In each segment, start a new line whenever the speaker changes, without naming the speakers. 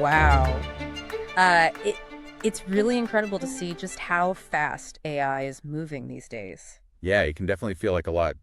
Wow. It's really incredible to see just how fast AI is moving these days.
Yeah, it can definitely feel like a lot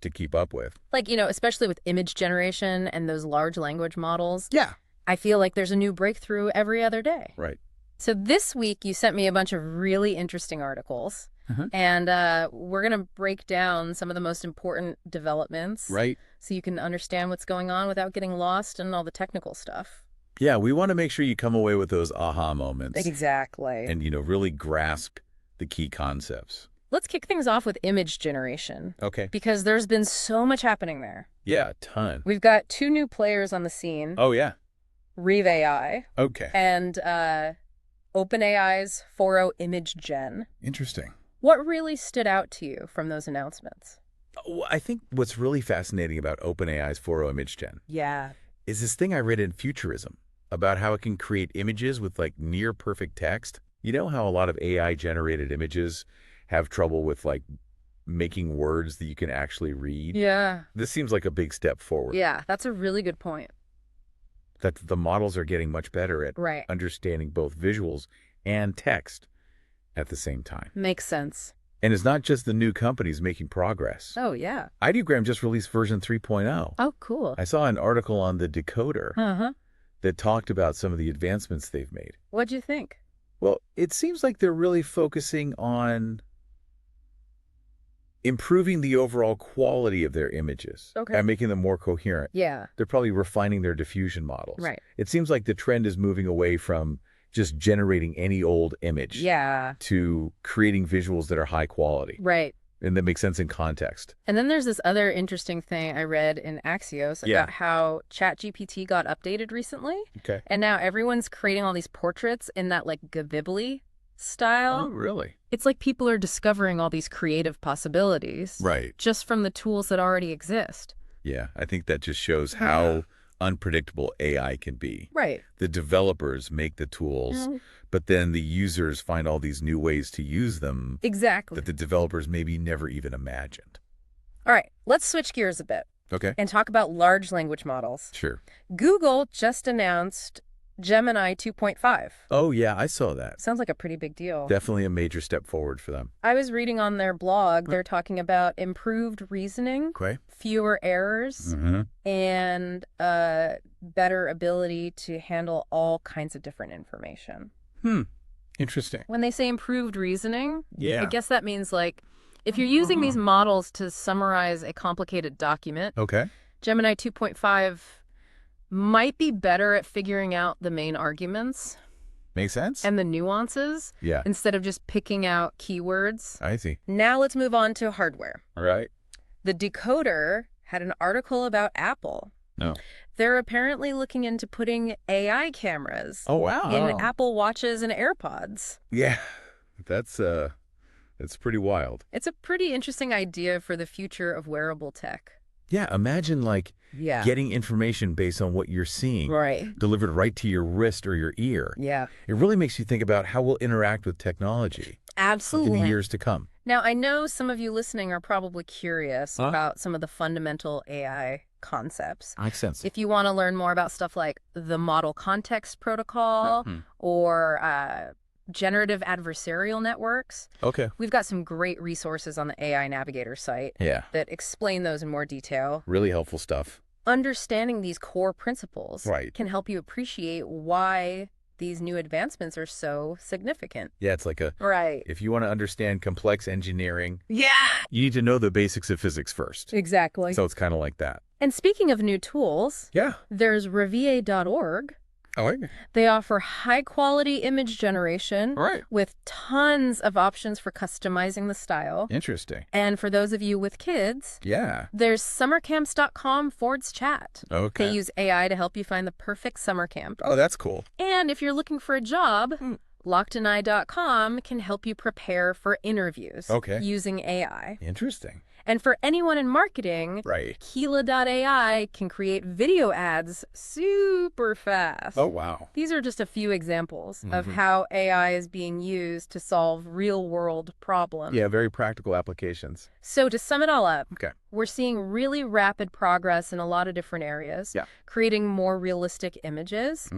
to keep up with.
Like, especially with image generation and those large language models.
Yeah.
I feel like there's a new breakthrough every other day.
Right.
So this week, you sent me a bunch of really interesting articles, and we're going to break down some of the most important developments.
Right.
So you can understand what's going on without getting lost in all the technical stuff.
Yeah, we want to make sure you come away with those aha moments.
Exactly.
And, really grasp the key concepts.
Let's kick things off with image generation.
Okay.
Because there's been so much happening there.
Yeah, a ton.
We've got two new players on the scene.
Oh, yeah.
Reeve AI.
Okay.
And OpenAI's 4.0 Image Gen.
Interesting.
What really stood out to you from those announcements?
I think what's really fascinating about OpenAI's 4.0 Image Gen is this thing I read in Futurism about how it can create images with like near perfect text. You know how a lot of AI generated images have trouble with like making words that you can actually read?
Yeah.
This seems like a big step forward.
Yeah, that's a really good point.
That the models are getting much better at understanding both visuals and text at the same time.
Makes sense.
And it's not just the new companies making progress.
Oh, yeah.
Ideogram just released version 3.0.
Oh, cool.
I saw an article on the Decoder that talked about some of the advancements they've made.
What'd you think?
Well, it seems like they're really focusing on improving the overall quality of their images and making them more coherent.
Yeah.
They're probably refining their diffusion models.
Right.
It seems like the trend is moving away from just generating any old image to creating visuals that are high quality.
Right.
And that makes sense in context.
And then there's this other interesting thing I read in Axios about how ChatGPT got updated recently. Okay. And now everyone's creating all these portraits in that like Ghibli style.
Oh, really?
It's like people are discovering all these creative possibilities.
Right.
Just from the tools that already exist.
Yeah, I think that just shows how unpredictable AI can be.
Right.
The developers make the tools, but then the users find all these new ways to use them.
Exactly.
That the developers maybe never even imagined.
All right, let's switch gears a bit.
Okay.
And talk about large language models.
Sure.
Google just announced Gemini 2.5.
Oh, yeah, I saw that.
Sounds like a pretty big deal.
Definitely a major step forward for them.
I was reading on their blog, they're talking about improved reasoning, fewer errors, and better ability to handle all kinds of different information.
Interesting.
When they say improved reasoning, I guess that means like if you're using these models to summarize a complicated document, Gemini 2.5 might be better at figuring out the main arguments.
Makes sense.
And the nuances. Yeah. Instead of just picking out keywords.
I see.
Now let's move on to hardware.
All right.
The Decoder had an article about Apple.
No.
They're apparently looking into putting AI cameras in Apple Watches and AirPods.
Yeah. That's pretty wild.
It's a pretty interesting idea for the future of wearable tech.
Yeah, imagine like getting information based on what you're seeing delivered right to your wrist or your ear. Yeah. It really makes you think about how we'll interact with technology.
Absolutely.
In the years to come.
Now, I know some of you listening are probably curious about some of the fundamental AI concepts.
Makes sense.
If you want to learn more about stuff like the Model Context Protocol or generative adversarial networks. We've got some great resources on the AI Navigator site that explain those in more detail.
Really helpful stuff.
Understanding these core principles can help you appreciate why these new advancements are so significant.
Yeah, it's like if you want to understand complex engineering, you need to know the basics of physics first.
Exactly.
So it's kind of like that.
And speaking of new tools, there's Revier.org. They offer high-quality image generation with tons of options for customizing the style.
Interesting.
And for those of you with kids, there's summercamps.com/chat. They use AI to help you find the perfect summer camp.
Oh, that's cool.
And if you're looking for a job, LockedAndI.com can help you prepare for interviews using AI.
Interesting.
And for anyone in marketing, Keela.ai can create video ads super fast.
Oh, wow.
These are just a few examples of how AI is being used to solve real-world problems.
Yeah, very practical applications.
So to sum it all up, we're seeing really rapid progress in a lot of different areas, creating more realistic images,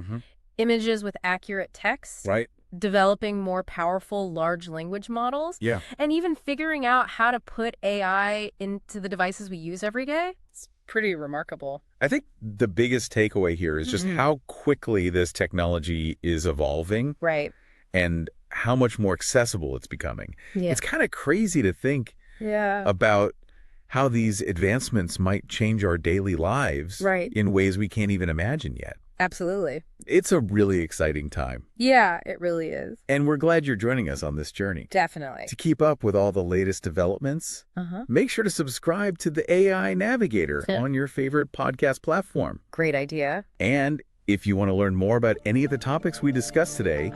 images with accurate text.
Right.
Developing more powerful large language models.
Yeah.
And even figuring out how to put AI into the devices we use every day. It's pretty remarkable.
I think the biggest takeaway here is just how quickly this technology is evolving.
Right.
And how much more accessible it's becoming.
Yeah.
It's kind of crazy to think about how these advancements might change our daily lives in ways we can't even imagine yet.
Absolutely.
It's a really exciting time.
Yeah, it really is.
And we're glad you're joining us on this journey.
Definitely.
To keep up with all the latest developments, make sure to subscribe to the AI Navigator on your favorite podcast platform.
Great idea.
And if you want to learn more about any of the topics we discussed today,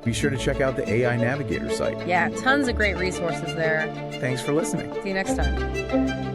be sure to check out the AI Navigator site.
Yeah, tons of great resources there.
Thanks for listening.
See you next time.